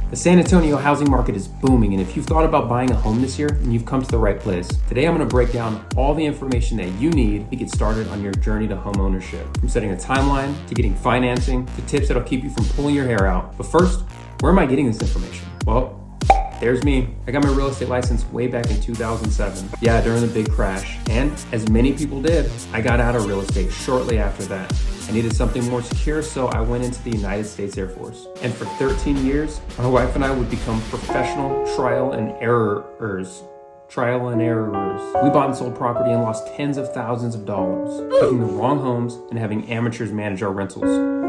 The San Antonio housing market is booming, and if you've thought about buying a home this year, then you've come to the right place. Today, I'm going to break down all the information that you need to get started on your journey to home ownership. From setting a timeline, to getting financing, to tips that'll keep you from pulling your hair out. But first, where am I getting this information? Well, there's me. I got my real estate license way back in 2007. Yeah, during the big crash. And as many people did, I got out of real estate shortly after that. I needed something more secure, so I went into the United States Air Force. And for 13 years, my wife and I would become professional trial and errors. We bought and sold property and lost tens of thousands of dollars, picking the wrong homes and having amateurs manage our rentals.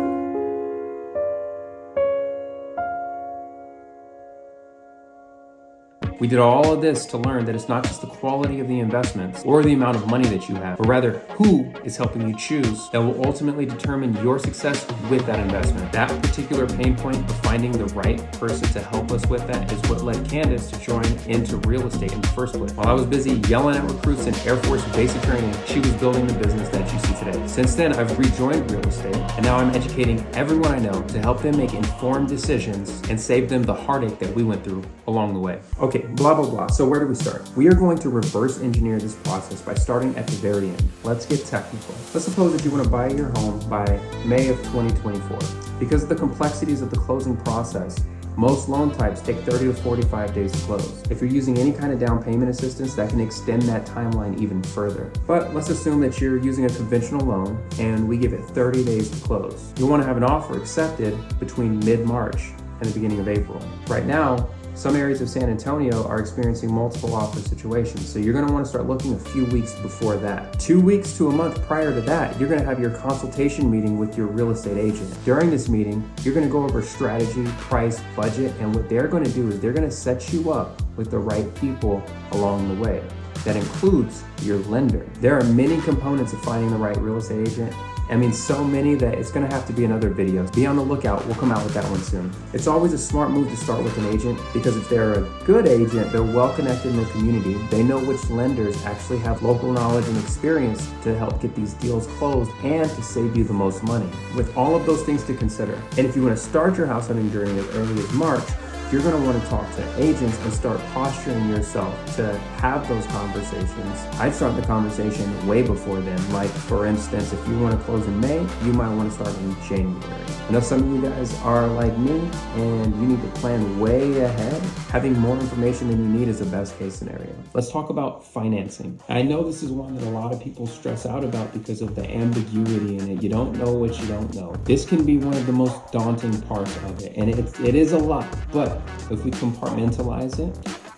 We did all of this to learn that it's not just the quality of the investments or the amount of money that you have, but rather who is helping you choose that will ultimately determine your success with that investment. That particular pain point of finding the right person to help us with that is what led Candace to join into real estate in the first place. While I was busy yelling at recruits in Air Force basic training, she was building the business that you see today. Since then, I've rejoined real estate, and now I'm educating everyone I know to help them make informed decisions and save them the heartache that we went through along the way. Okay, blah, blah, blah. So where do we start? We are going to reverse engineer this process by starting at the very end. Let's get technical. Let's suppose that you want to buy your home by May of 2024. Because of the complexities of the closing process, most loan types take 30 to 45 days to close. If you're using any kind of down payment assistance, that can extend that timeline even further. But let's assume that you're using a conventional loan and we give it 30 days to close. You'll want to have an offer accepted between mid-March and the beginning of April. Right now, some areas of San Antonio are experiencing multiple offer situations, so you're going to want to start looking a few weeks before that. 2 weeks to a month prior to that, you're going to have your consultation meeting with your real estate agent. During this meeting, you're going to go over strategy, price, budget, and what they're going to do is they're going to set you up with the right people along the way. That includes your lender. There are many components of finding the right real estate agent. I mean, so many that it's gonna have to be another video. Be on the lookout, we'll come out with that one soon. It's always a smart move to start with an agent because if they're a good agent, they're well connected in the community. They know which lenders actually have local knowledge and experience to help get these deals closed and to save you the most money. With all of those things to consider. And if you wanna start your house hunting journey as early as March, you're going to want to talk to agents and start posturing yourself to have those conversations. I'd start the conversation way before then. Like, for instance, if you want to close in May, you might want to start in January. I know some of you guys are like me and you need to plan way ahead. Having more information than you need is the best case scenario. Let's talk about financing. I know this is one that a lot of people stress out about because of the ambiguity in it. You don't know what you don't know. This can be one of the most daunting parts of it, and it is a lot, but if we compartmentalize it,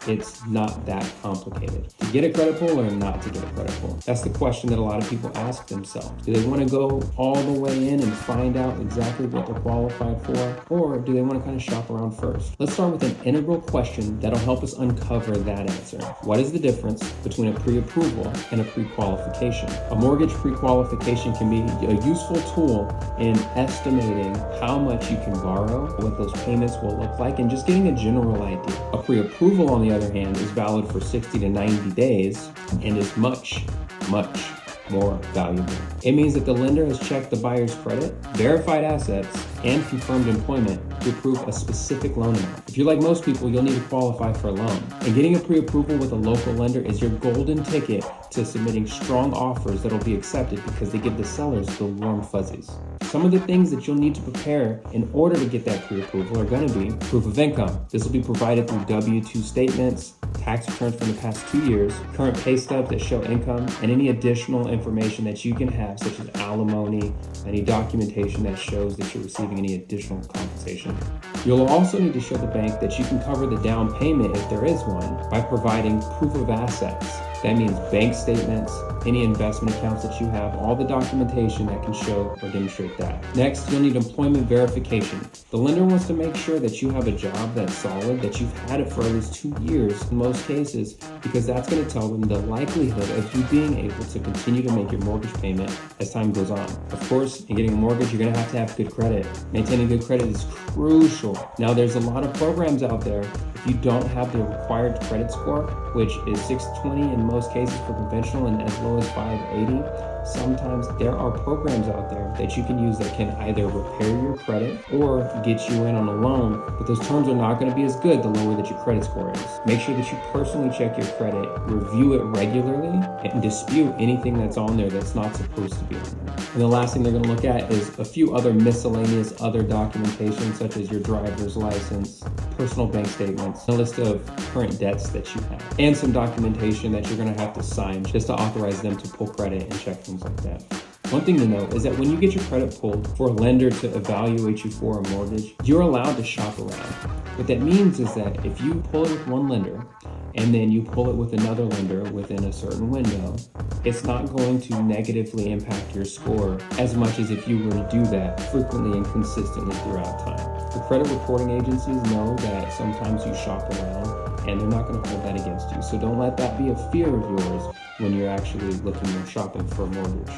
it's not that complicated. To get a credit pull or not to get a credit pull? That's the question that a lot of people ask themselves. Do they want to go all the way in and find out exactly what they're qualified for? Or do they want to kind of shop around first? Let's start with an integral question that'll help us uncover that answer. What is the difference between a pre-approval and a pre-qualification? A mortgage pre-qualification can be a useful tool in estimating how much you can borrow, what those payments will look like, and just getting a general idea. A pre-approval, on the other hand, is valid for 60 to 90 days and is much more valuable. It means that the lender has checked the buyer's credit, verified assets, and confirmed employment to approve a specific loan amount. If you're like most people, you'll need to qualify for a loan. And getting a pre-approval with a local lender is your golden ticket to submitting strong offers that'll be accepted because they give the sellers the warm fuzzies. Some of the things that you'll need to prepare in order to get that pre-approval are going to be proof of income. This will be provided through W-2 statements, tax returns from the past 2 years, current pay stubs that show income, and any additional information that you can have, such as alimony, any documentation that shows that you're receiving any additional compensation. You'll also need to show the bank that you can cover the down payment, if there is one, by providing proof of assets. That means bank statements, any investment accounts that you have, all the documentation that can show or demonstrate that. Next, you'll need employment verification. The lender wants to make sure that you have a job that's solid, that you've had it for at least 2 years in most cases, because that's going to tell them the likelihood of you being able to continue to make your mortgage payment as time goes on. Of course, in getting a mortgage, you're going to have good credit. Maintaining good credit is crucial. Now, there's a lot of programs out there. If you don't have the required credit score, which is 620 in most cases for conventional and as low as 580, sometimes there are programs out there that you can use that can either repair your credit or get you in on a loan, but those terms are not going to be as good the lower that your credit score is. Make sure that you personally check your credit, review it regularly, and dispute anything that's on there that's not supposed to be on there. And the last thing they're going to look at is a few other miscellaneous other documentation, such as your driver's license, personal bank statements, a list of current debts that you have, and some documentation that you're going to have to sign just to authorize them to pull credit and check things like that. One thing to note is that when you get your credit pulled for a lender to evaluate you for a mortgage, you're allowed to shop around. What that means is that if you pull it with one lender and then you pull it with another lender within a certain window, it's not going to negatively impact your score as much as if you were to do that frequently and consistently throughout time. The credit reporting agencies know that sometimes you shop around and they're not going to hold that against you. So don't let that be a fear of yours when you're actually looking or shopping for a mortgage.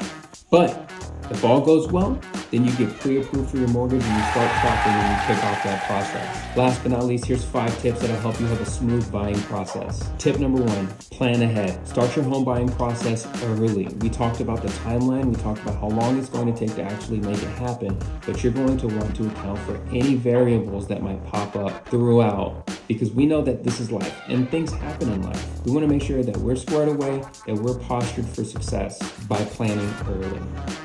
But if all goes well, then you get pre-approved for your mortgage and you start shopping and you kick off that process. Last but not least, here's 5 tips that'll help you have a smooth buying process. Tip number 1, plan ahead. Start your home buying process early. We talked about the timeline, we talked about how long it's going to take to actually make it happen, but you're going to want to account for any variables that might pop up throughout, because we know that this is life and things happen in life. We want to make sure that we're squared away, that we're postured for success by planning early.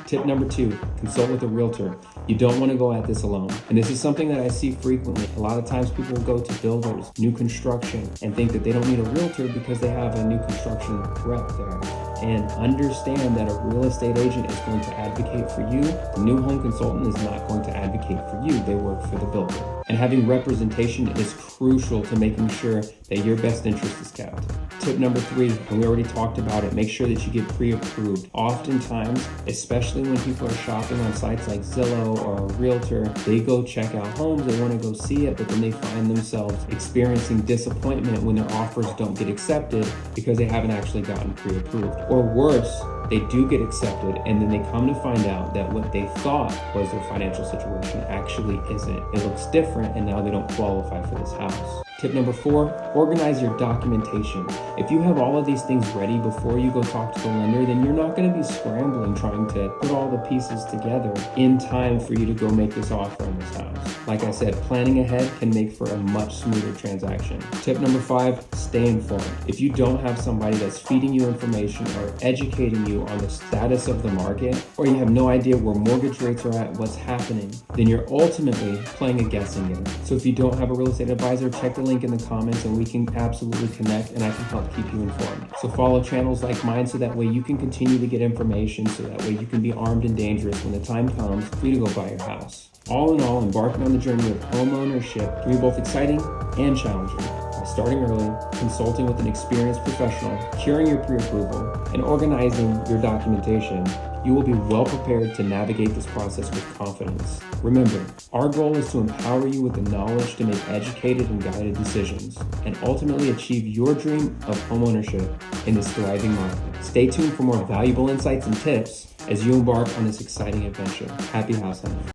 Tip number 2, consult with a realtor. You don't want to go at this alone. And this is something that I see frequently. A lot of times people go to builders, new construction, and think that they don't need a realtor because they have a new construction rep there. And understand that a real estate agent is going to advocate for you. The new home consultant is not going to advocate for you. They work for the builder. And having representation is crucial to making sure that your best interest is kept. Tip number 3, and we already talked about it, make sure that you get pre-approved. Oftentimes, especially when people are shopping on sites like Zillow or a realtor, they go check out homes, they want to go see it, but then they find themselves experiencing disappointment when their offers don't get accepted because they haven't actually gotten pre-approved. Or worse, they do get accepted and then they come to find out that what they thought was their financial situation actually isn't. It looks different and now they don't qualify for this house. Tip number 4, organize your documentation. If you have all of these things ready before you go talk to the lender, then you're not going to be scrambling trying to put all the pieces together in time for you to go make this offer on this house. Like I said, planning ahead can make for a much smoother transaction. Tip number 5, stay informed. If you don't have somebody that's feeding you information or educating you on the status of the market, or you have no idea where mortgage rates are at, what's happening, then you're ultimately playing a guessing game. So if you don't have a real estate advisor, check the link in the comments and we can absolutely connect and I can help keep you informed. So follow channels like mine so that way you can continue to get information, so that way you can be armed and dangerous when the time comes for you to go buy your house. All in all, embarking on the journey of home ownership can be both exciting and challenging. By starting early, consulting with an experienced professional, securing your pre-approval, and organizing your documentation, you will be well prepared to navigate this process with confidence. Remember, our goal is to empower you with the knowledge to make educated and guided decisions and ultimately achieve your dream of homeownership in this thriving market. Stay tuned for more valuable insights and tips as you embark on this exciting adventure. Happy house hunting.